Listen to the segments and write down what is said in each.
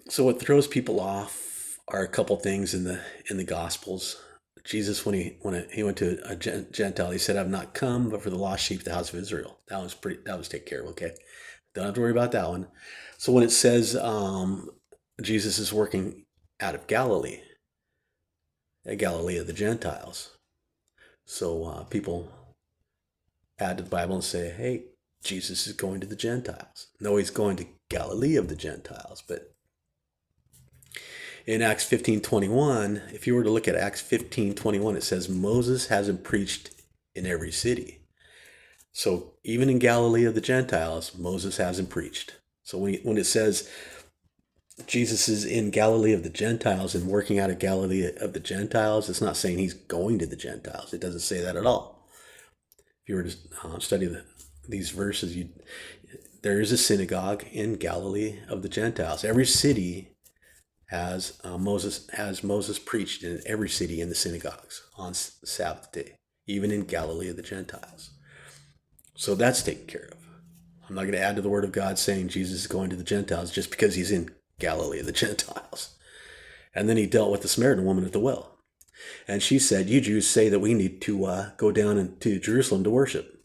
So what throws people off are a couple things in the Gospels. Jesus, when he went to a Gentile, he said, "I've not come, but for the lost sheep of the house of Israel." That was taken care of. Okay, don't have to worry about that one. So when it says Jesus is working out of Galilee, Galilee of the Gentiles, so people add to the Bible and say, "Hey, Jesus is going to the Gentiles." No, he's going to Galilee of the Gentiles, but in Acts 15:21, if you were to look at Acts 15:21, it says Moses hasn't preached in every city. So even in Galilee of the Gentiles, Moses hasn't preached. So when it says Jesus is in Galilee of the Gentiles and working out of Galilee of the Gentiles, it's not saying he's going to the Gentiles. It doesn't say that at all. If you were to study these verses, there is a synagogue in Galilee of the Gentiles. Every city has Moses preached in every city in the synagogues on Sabbath day, even in Galilee of the Gentiles. So that's taken care of. I'm not going to add to the word of God saying Jesus is going to the Gentiles just because he's in Galilee of the Gentiles. And then he dealt with the Samaritan woman at the well. And she said, "You Jews say that we need to go down to Jerusalem to worship.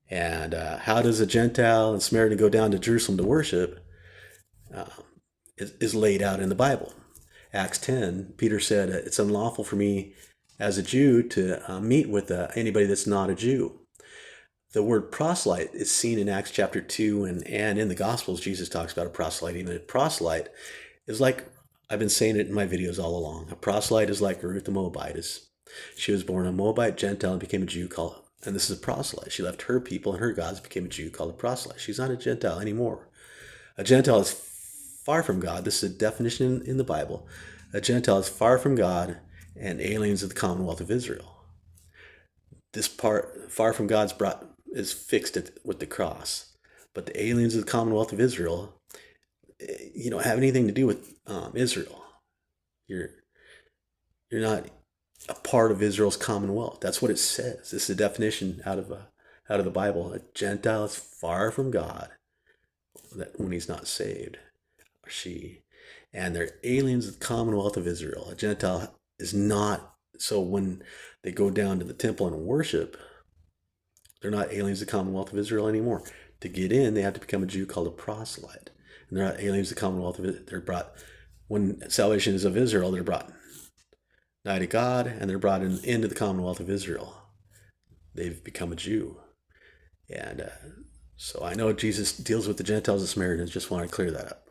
And how does a Gentile and Samaritan go down to Jerusalem to worship is laid out in the Bible. Acts 10, Peter said, "It's unlawful for me as a Jew to meet with anybody that's not a Jew." The word proselyte is seen in Acts chapter 2, and in the Gospels, Jesus talks about a proselyte. Even a proselyte is like, I've been saying it in my videos all along, a proselyte is like Ruth the Moabitess. She was born a Moabite Gentile and became a Jew and this is a proselyte. She left her people and her gods, became a Jew called a proselyte. She's not a Gentile anymore. A Gentile is far from God. This is a definition in the Bible. A Gentile is far from God and aliens of the commonwealth of Israel. This part, far from God's is fixed with the cross. But the aliens of the commonwealth of Israel, you don't have anything to do with Israel. You're not a part of Israel's commonwealth. That's what it says. This is a definition out of the Bible. A Gentile is far from God when he's not saved, or she. And they're aliens of the commonwealth of Israel. A Gentile is not. So when they go down to the temple and worship, they're not aliens of the commonwealth of Israel anymore. To get in, they have to become a Jew called a proselyte. And they're not aliens of the commonwealth of Israel. They're brought, when salvation is of Israel, they're brought nigh to God, and they're brought into the commonwealth of Israel. They've become a Jew. And so I know Jesus deals with the Gentiles and Samaritans. Just want to clear that up.